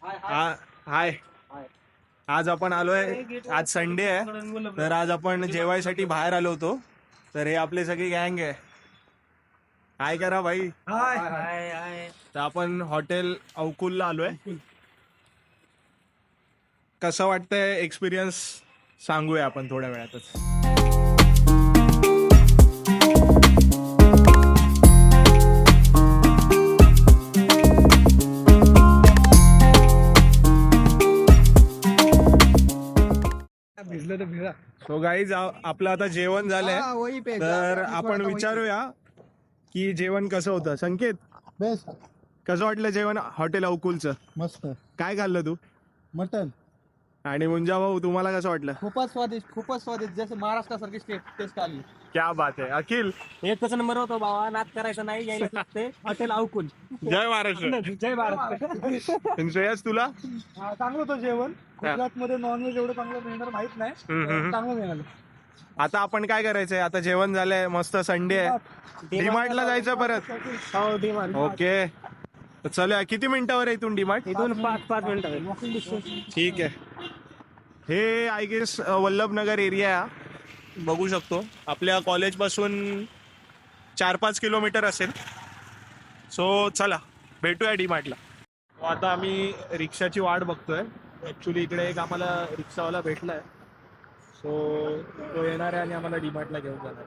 हाय. आज आपण आलोय, आज संडे आहे, तर आज आपण जेवायसाठी बाहेर आलो होतो. तर हे आपले सगळी गँग आहे. काय करा भाई. तर आपण हॉटेल अवकुलला आलोय. कसं वाटतंय एक्सपिरियन्स सांगूया आपण थोड्या वेळातच. सो गाईज, आपलं आता जेवण झालंय, तर आपण विचारूया की जेवण कसं होतं. संकेत, बेस्ट. कसं वाटलं जेवण हॉटेल अवकुलचं? मस्त. काय खाल्लं तू? मटन. आणि मुंजा भाऊ, तुम्हाला कसं वाटलं? खूपच स्वादिष्ट जसं महाराष्ट्रासारखी टेस्ट आली. क्या बात आहे. अखिल, एकच नंबर होतो बाबा, नाद करायचा नाही, यायला लागते हॉटेल अवकुल. जय महाराष्ट्र. जय महाराष्ट्र. श्रेयस, तुला? चांगलं होतं जेवण. गुजरात मध्ये नॉनव्हेज एवढं चांगलं मिळणार माहित नाही, चांगलं मिळालं. आता आपण काय करायचंय? आता जेवण झालंय, मस्त संडे आहे, डीमार्टला जायचं परत. हो, डिमांड. ओके, तर चला. किती मिनिटावर आहे इथून डीमार्ट? इथून 5 मिनिटं. ठीक आहे. हे आय गेस वल्लभनगर एरिया बघू शकतो. आपल्या कॉलेजपासून 4-5 किलोमीटर असेल. सो चला, भेटूया डीमार्टला. आता आम्ही रिक्षाची वाट बघतोय. ॲक्च्युली इकडे एक आम्हाला रिक्षावाला भेटलाय, सो तो येणार आहे आणि आम्हाला डीमार्टला घेऊन जाणार.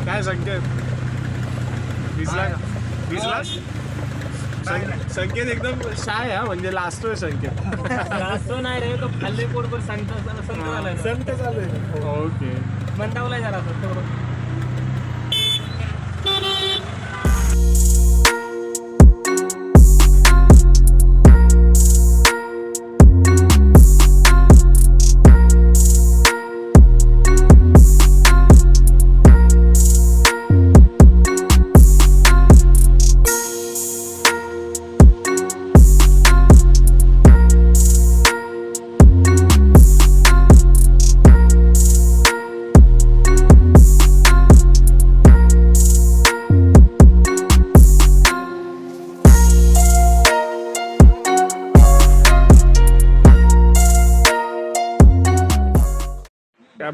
काय संकेत, भिजलास? संकेत एकदम शाय आहे, म्हणजे लाजतोय संकेत. असं नाही रे, तो खाल्ले पोटभर संत झालाय. ओके, मंदावलाय जरा तो.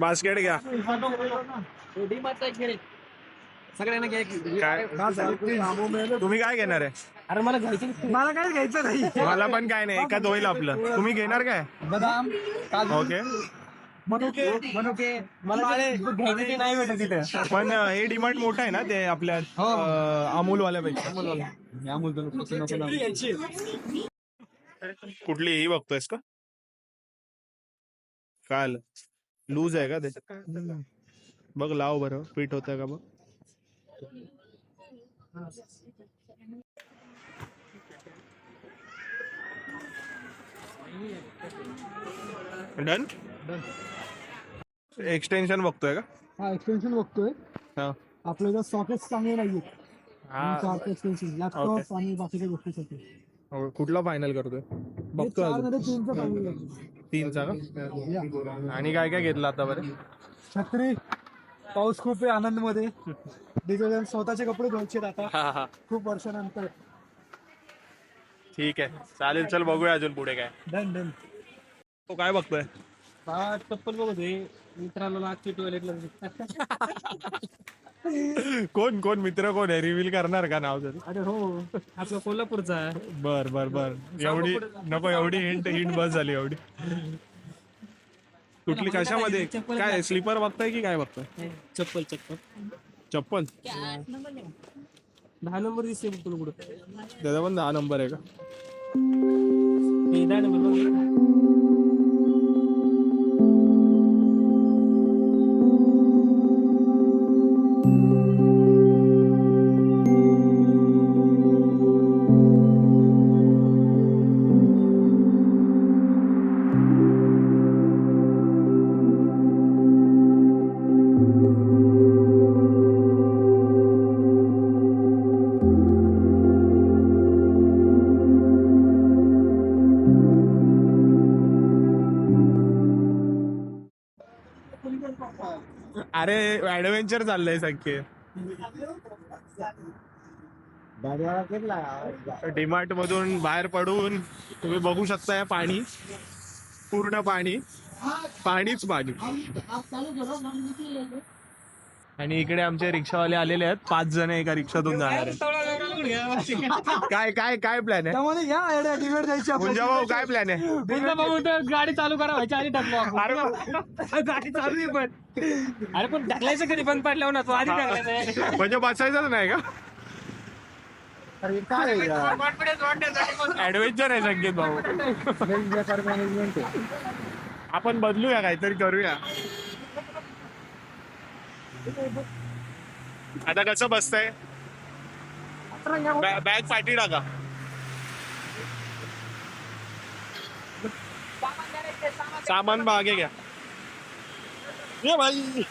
बास्केट घ्या. सगळ्यांना काय तुम्ही काय घेणार आहे? अरे मला काय घ्यायचं नाही. मला पण काय नाही, एकाच होईल आपलं. तुम्ही घेणार काय? बदाम, काजू, ओके. मनुके. मला घ्यायचं ते नाही भेटत तिथे. पण हे डीमार्ट मोठं आहे ना, ते आपल्या अमूलवाल्यापेक्षा. कुठली ही बघतोयस का? काय लूज आहे का ते? बघ, लाव बरं, फिट होतं का बघ. डन. एक्सटेन्शन बघतोय का? हा, एक्सटेन्शन बघतोय. हा. आपल्याला सॉकेट चांगले नाहीये. हा. एक्सटेन्शन लॅपटॉप आणि बाकीच्या गोष्टीसाठी. कुठला फायनल करतोय? बघतोय अजून. 3चा का? आणि काय काय घेतलं आता बरं? छत्री. पाऊस खूप आहे आनंद मध्ये. डिझाईन स्वतःचे कपडे धुवायचे आता खूप वर्षानंतर. ठीक आहे, चालेल. चल बघूया अजून पुढे काय. डन. तो काय बघतोय? चप्पल बघतोय. मित्राला लागते टॉयलेटला. कोण मित्र कोण आहे? रिव्हील करणार का नाव तरी? अरे हो, आपला कोल्हापूरचा. बर. एवढी नको, एवढी हिंट बस झाली एवढी. कुठली, कशामध्ये? काय स्लीपर बघताय की काय बघताय? चप्पल 10 नंबर दिसते तुला कुठं? त्याचा पण 10 नंबर आहे का? 10 नंबर. अरे ऍडव्हेंचर चाललंय सख्खे. डीमार्ट मधून बाहेर पडून तुम्ही बघू शकताय पाणी, पूर्ण पाणी, पाणीच पाणी. आणि इकडे आमचे रिक्षावाले आलेले आहेत, 5 जण एका रिक्षातून जाणार आहेत. काय काय काय प्लॅन आहे त्यामध्ये या आयडिया डिबेट जायची गुंजा भाऊ? काय प्लॅन आहे? गाडी चालू करा व्हायच्या आधी टाकलो आपण. अरे गाडी चालू आहे पण. अरे पण ढकलायचं कधी बंद पडल्यावर ना, तो आधी ढकलायचं. म्हणजे बसायचंच नाही का? ऍडव्हेंचर आहे संकेत भाऊ. आपण बदलूया, काहीतरी करूया. आता कसं बसतंय? बॅग पाठी टाका. सामान मागे घ्या. ये भाई.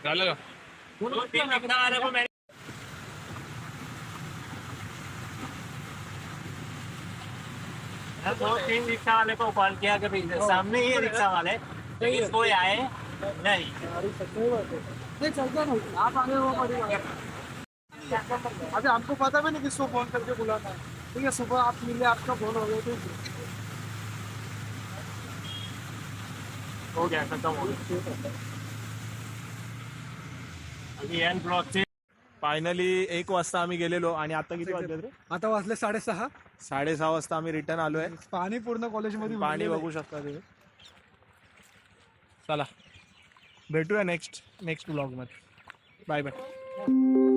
झालं का? 2-3 रिक्षा वाले को मैंने 2-3 रिक्शा वाले को कॉल किया कि भाई सामने ही रिक्शा वाले, लेकिन कोई आए नहीं. नहीं चलता नहीं, आप आगे वो पड़ेगा. अभी हमको पता भी नहीं किसको फोन करके बुलाना है. ठीक है, सुबह आप मिले, आपका फोन हो गया. हो गया, खत्म हो गया. अभी एन ब्लॉक से फायनली 1 वाजता आम्ही गेलेलो आणि आता किती वाजले रे? आता वाजले 6:30. 6:30 वाजता आम्ही रिटर्न आलोय. पाणी पूर्ण कॉलेजमध्ये पाणी बघू शकता तुम्ही. चला भेटूया नेक्स्ट ब्लॉग मध्ये. Bye bye.